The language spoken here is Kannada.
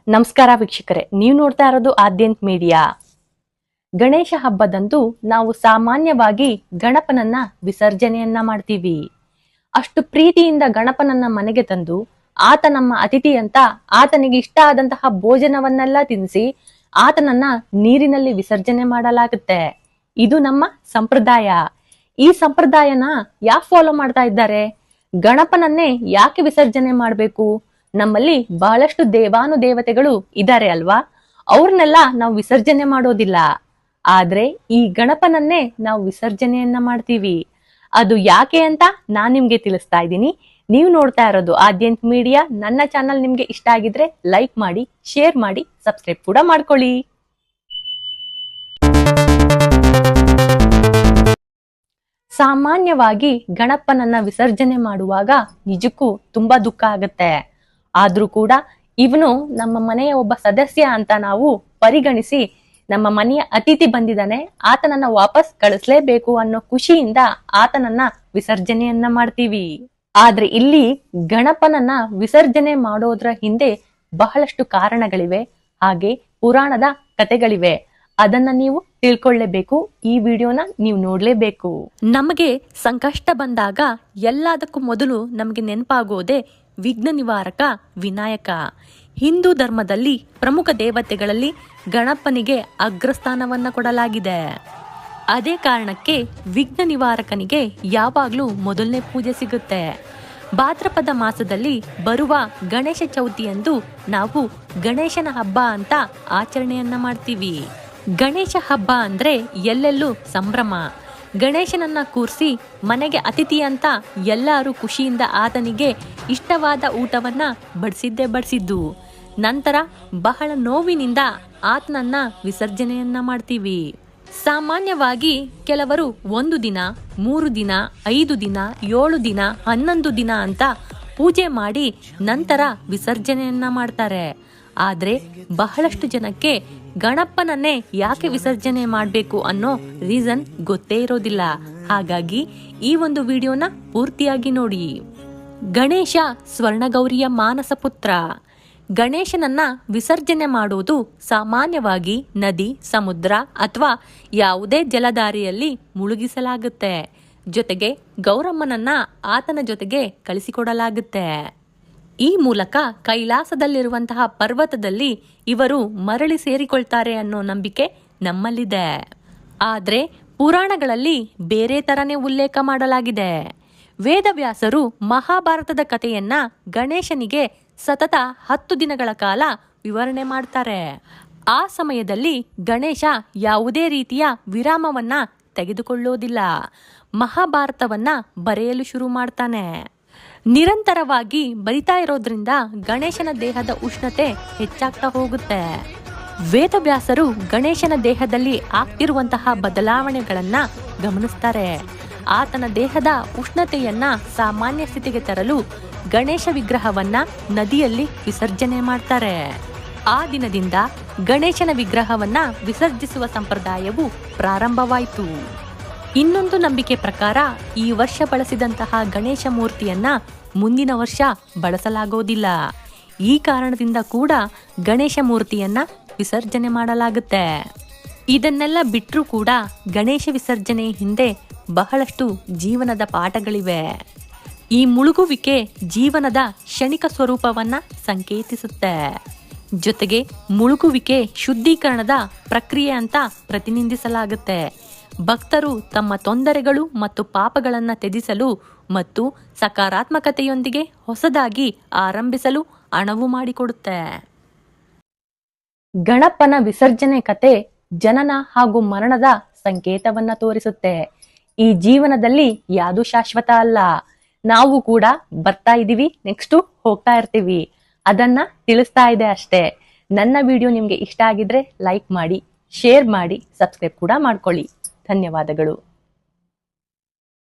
ನಮಸ್ಕಾರ ವೀಕ್ಷಕರೇ, ನೀವು ನೋಡ್ತಾ ಇರೋದು ಆದ್ಯಂತ್ ಮೀಡಿಯಾ. ಗಣೇಶ ಹಬ್ಬದಂದು ನಾವು ಸಾಮಾನ್ಯವಾಗಿ ಗಣಪನನ್ನ ವಿಸರ್ಜನೆಯನ್ನ ಮಾಡ್ತೀವಿ. ಅಷ್ಟು ಪ್ರೀತಿಯಿಂದ ಗಣಪನನ್ನ ಮನೆಗೆ ತಂದು ಆತ ನಮ್ಮ ಅತಿಥಿ ಅಂತ ಆತನಿಗೆ ಇಷ್ಟ ಆದಂತಹ ಭೋಜನವನ್ನೆಲ್ಲ ತಿನ್ನಿಸಿ ಆತನನ್ನ ನೀರಿನಲ್ಲಿ ವಿಸರ್ಜನೆ ಮಾಡಲಾಗುತ್ತೆ. ಇದು ನಮ್ಮ ಸಂಪ್ರದಾಯ. ಈ ಸಂಪ್ರದಾಯನ ಯಾಕೆ ಫಾಲೋ ಮಾಡ್ತಾ ಇದ್ದಾರೆ? ಗಣಪನನ್ನೇ ಯಾಕೆ ವಿಸರ್ಜನೆ ಮಾಡ್ಬೇಕು? ನಮ್ಮಲ್ಲಿ ಬಹಳಷ್ಟು ದೇವಾನುದೇವತೆಗಳು ಇದ್ದಾರೆ ಅಲ್ವಾ, ಅವ್ರನ್ನೆಲ್ಲ ನಾವು ವಿಸರ್ಜನೆ ಮಾಡೋದಿಲ್ಲ. ಆದ್ರೆ ಈ ಗಣಪನನ್ನೇ ನಾವು ವಿಸರ್ಜನೆಯನ್ನ ಮಾಡ್ತೀವಿ. ಅದು ಯಾಕೆ ಅಂತ ನಾನ್ ನಿಮ್ಗೆ ತಿಳಿಸ್ತಾ ಇದ್ದೀನಿ. ನೀವು ನೋಡ್ತಾ ಇರೋದು ಆದ್ಯಂತ್ ಮೀಡಿಯಾ. ನನ್ನ ಚಾನಲ್ ನಿಮ್ಗೆ ಇಷ್ಟ ಆಗಿದ್ರೆ ಲೈಕ್ ಮಾಡಿ, ಶೇರ್ ಮಾಡಿ, ಸಬ್ಸ್ಕ್ರೈಬ್ ಕೂಡ ಮಾಡ್ಕೊಳ್ಳಿ. ಸಾಮಾನ್ಯವಾಗಿ ಗಣಪನನ್ನ ವಿಸರ್ಜನೆ ಮಾಡುವಾಗ ನಿಜಕ್ಕೂ ತುಂಬಾ ದುಃಖ ಆಗತ್ತೆ. ಆದ್ರೂ ಕೂಡ ಇವನು ನಮ್ಮ ಮನೆಯ ಒಬ್ಬ ಸದಸ್ಯ ಅಂತ ನಾವು ಪರಿಗಣಿಸಿ ನಮ್ಮ ಮನೆಯ ಅತಿಥಿ ಬಂದಿದ್ದಾನೆ, ಆತನನ್ನ ವಾಪಸ್ ಕಳಿಸ್ಲೇಬೇಕು ಅನ್ನೋ ಖುಷಿಯಿಂದ ಆತನನ್ನ ವಿಸರ್ಜನೆಯನ್ನ ಮಾಡ್ತೀವಿ. ಆದ್ರೆ ಇಲ್ಲಿ ಗಣಪನನ್ನ ವಿಸರ್ಜನೆ ಮಾಡೋದ್ರ ಹಿಂದೆ ಬಹಳಷ್ಟು ಕಾರಣಗಳಿವೆ, ಹಾಗೆ ಪುರಾಣದ ಕಥೆಗಳಿವೆ. ಅದನ್ನ ನೀವು ತಿಳ್ಕೊಳ್ಳೇಬೇಕು. ಈ ವಿಡಿಯೋನ ನೀವು ನೋಡ್ಲೇಬೇಕು. ನಮಗೆ ಸಂಕಷ್ಟ ಬಂದಾಗ ಎಲ್ಲದಕ್ಕೂ ಮೊದಲು ನಮಗೆ ನೆನಪಾಗೋದೆ ವಿಘ್ನ ನಿವಾರಕ ವಿನಾಯಕ. ಹಿಂದೂ ಧರ್ಮದಲ್ಲಿ ಪ್ರಮುಖ ದೇವತೆಗಳಲ್ಲಿ ಗಣಪನಿಗೆ ಅಗ್ರಸ್ಥಾನವನ್ನ ಕೊಡಲಾಗಿದೆ. ಅದೇ ಕಾರಣಕ್ಕೆ ವಿಘ್ನ ನಿವಾರಕನಿಗೆ ಯಾವಾಗ್ಲೂ ಮೊದಲನೇ ಪೂಜೆ ಸಿಗುತ್ತೆ. ಭಾದ್ರಪದ ಮಾಸದಲ್ಲಿ ಬರುವ ಗಣೇಶ ಚೌತಿಯಂದು ನಾವು ಗಣೇಶನ ಹಬ್ಬ ಅಂತ ಆಚರಣೆಯನ್ನ ಮಾಡ್ತೀವಿ. ಗಣೇಶ ಹಬ್ಬ ಅಂದ್ರೆ ಎಲ್ಲೆಲ್ಲೂ ಸಂಭ್ರಮ. ಗಣೇಶನನ್ನ ಕೂರಿಸಿ ಮನೆಗೆ ಅತಿಥಿ ಅಂತ ಎಲ್ಲರೂ ಖುಷಿಯಿಂದ ಆತನಿಗೆ ಇಷ್ಟವಾದ ಊಟವನ್ನ ಬಡಿಸಿದ್ದು. ನಂತರ ಬಹಳ ನೋವಿನಿಂದ ಆತನನ್ನ ವಿಸರ್ಜನೆಯನ್ನ ಮಾಡ್ತೀವಿ. ಸಾಮಾನ್ಯವಾಗಿ ಕೆಲವರು 1 ದಿನ, 3 ದಿನ, 5 ದಿನ, 7 ದಿನ, 11 ದಿನ ಅಂತ ಪೂಜೆ ಮಾಡಿ ನಂತರ ವಿಸರ್ಜನೆಯನ್ನ ಮಾಡ್ತಾರೆ. ಆದ್ರೆ ಬಹಳಷ್ಟು ಜನಕ್ಕೆ ಗಣಪನನ್ನೇ ಯಾಕೆ ವಿಸರ್ಜನೆ ಮಾಡಬೇಕು ಅನ್ನೋ ರೀಸನ್ ಗೊತ್ತೇ ಇರೋದಿಲ್ಲ. ಹಾಗಾಗಿ ಈ ಒಂದು ವಿಡಿಯೋನ ಪೂರ್ತಿಯಾಗಿ ನೋಡಿ. ಗಣೇಶ ಸ್ವರ್ಣಗೌರಿಯ ಮಾನಸ ಪುತ್ರ. ಗಣೇಶನನ್ನ ವಿಸರ್ಜನೆ ಮಾಡೋದು ಸಾಮಾನ್ಯವಾಗಿ ನದಿ, ಸಮುದ್ರ ಅಥವಾ ಯಾವುದೇ ಜಲಧಾರೆಯಲ್ಲಿ ಮುಳುಗಿಸಲಾಗುತ್ತೆ. ಜೊತೆಗೆ ಗೌರಮ್ಮನನ್ನ ಆತನ ಜೊತೆಗೆ ಕಳಿಸಿಕೊಡಲಾಗುತ್ತೆ. ಈ ಮೂಲಕ ಕೈಲಾಸದಲ್ಲಿರುವಂತಹ ಪರ್ವತದಲ್ಲಿ ಇವರು ಮರಳಿ ಸೇರಿಕೊಳ್ತಾರೆ ಅನ್ನೋ ನಂಬಿಕೆ ನಮ್ಮಲ್ಲಿದೆ. ಆದ್ರೆ ಪುರಾಣಗಳಲ್ಲಿ ಬೇರೆ ತರನೇ ಉಲ್ಲೇಖ ಮಾಡಲಾಗಿದೆ. ವೇದವ್ಯಾಸರು ಮಹಾಭಾರತದ ಕಥೆಯನ್ನ ಗಣೇಶನಿಗೆ ಸತತ 10 ದಿನಗಳ ಕಾಲ ವಿವರಣೆ ಮಾಡ್ತಾರೆ. ಆ ಸಮಯದಲ್ಲಿ ಗಣೇಶ ಯಾವುದೇ ರೀತಿಯ ವಿರಾಮವನ್ನ ತೆಗೆದುಕೊಳ್ಳೋದಿಲ್ಲ. ಮಹಾಭಾರತವನ್ನ ಬರೆಯಲು ಶುರು ಮಾಡ್ತಾನೆ. ನಿರಂತರವಾಗಿ ಬರಿತಾ ಇರೋದ್ರಿಂದ ಗಣೇಶನ ದೇಹದ ಉಷ್ಣತೆ ಹೆಚ್ಚಾಗ್ತಾ ಹೋಗುತ್ತೆ. ವೇದವ್ಯಾಸರು ಗಣೇಶನ ದೇಹದಲ್ಲಿ ಆಗ್ತಿರುವಂತಹ ಬದಲಾವಣೆಗಳನ್ನ ಗಮನಿಸ್ತಾರೆ. ಆತನ ದೇಹದ ಉಷ್ಣತೆಯನ್ನ ಸಾಮಾನ್ಯ ಸ್ಥಿತಿಗೆ ತರಲು ಗಣೇಶ ವಿಗ್ರಹವನ್ನ ನದಿಯಲ್ಲಿ ವಿಸರ್ಜನೆ ಮಾಡ್ತಾರೆ. ಆ ದಿನದಿಂದ ಗಣೇಶನ ವಿಗ್ರಹವನ್ನ ವಿಸರ್ಜಿಸುವ ಸಂಪ್ರದಾಯವು ಪ್ರಾರಂಭವಾಯಿತು. ಇನ್ನೊಂದು ನಂಬಿಕೆ ಪ್ರಕಾರ ಈ ವರ್ಷ ಬಳಸಿದಂತಹ ಗಣೇಶ ಮೂರ್ತಿಯನ್ನ ಮುಂದಿನ ವರ್ಷ ಬಳಸಲಾಗೋದಿಲ್ಲ. ಈ ಕಾರಣದಿಂದ ಕೂಡ ಗಣೇಶ ಮೂರ್ತಿಯನ್ನ ವಿಸರ್ಜನೆ ಮಾಡಲಾಗುತ್ತೆ. ಇದನ್ನೆಲ್ಲ ಬಿಟ್ಟರೂ ಕೂಡ ಗಣೇಶ ವಿಸರ್ಜನೆ ಹಿಂದೆ ಬಹಳಷ್ಟು ಜೀವನದ ಪಾಠಗಳಿವೆ. ಈ ಮುಳುಗುವಿಕೆ ಜೀವನದ ಕ್ಷಣಿಕ ಸ್ವರೂಪವನ್ನ ಸಂಕೇತಿಸುತ್ತೆ. ಜೊತೆಗೆ ಮುಳುಗುವಿಕೆ ಶುದ್ಧೀಕರಣದ ಪ್ರಕ್ರಿಯೆ ಅಂತ ಪ್ರತಿನಿಧಿಸಲಾಗುತ್ತೆ. ಭಕ್ತರು ತಮ್ಮ ತೊಂದರೆಗಳು ಮತ್ತು ಪಾಪಗಳನ್ನ ತ್ಯಜಿಸಲು ಮತ್ತು ಸಕಾರಾತ್ಮಕತೆಯೊಂದಿಗೆ ಹೊಸದಾಗಿ ಆರಂಭಿಸಲು ಅಣವು ಮಾಡಿಕೊಡುತ್ತೆ. ಗಣಪನ ವಿಸರ್ಜನೆ ಕತೆ ಜನನ ಹಾಗೂ ಮರಣದ ಸಂಕೇತವನ್ನ ತೋರಿಸುತ್ತೆ. ಈ ಜೀವನದಲ್ಲಿ ಯಾವುದು ಶಾಶ್ವತ ಅಲ್ಲ. ನಾವು ಕೂಡ ಬರ್ತಾ ಇದೀವಿ, ನೆಕ್ಸ್ಟ್ ಹೋಗ್ತಾ ಇರ್ತೀವಿ. ಅದನ್ನ ತಿಳಿಸ್ತಾ ಇದೆ ಅಷ್ಟೇ. ನನ್ನ ವಿಡಿಯೋ ನಿಮ್ಗೆ ಇಷ್ಟ ಆಗಿದ್ರೆ ಲೈಕ್ ಮಾಡಿ, ಶೇರ್ ಮಾಡಿ, ಸಬ್ಸ್ಕ್ರೈಬ್ ಕೂಡ ಮಾಡ್ಕೊಳ್ಳಿ. ಧನ್ಯವಾದಗಳು.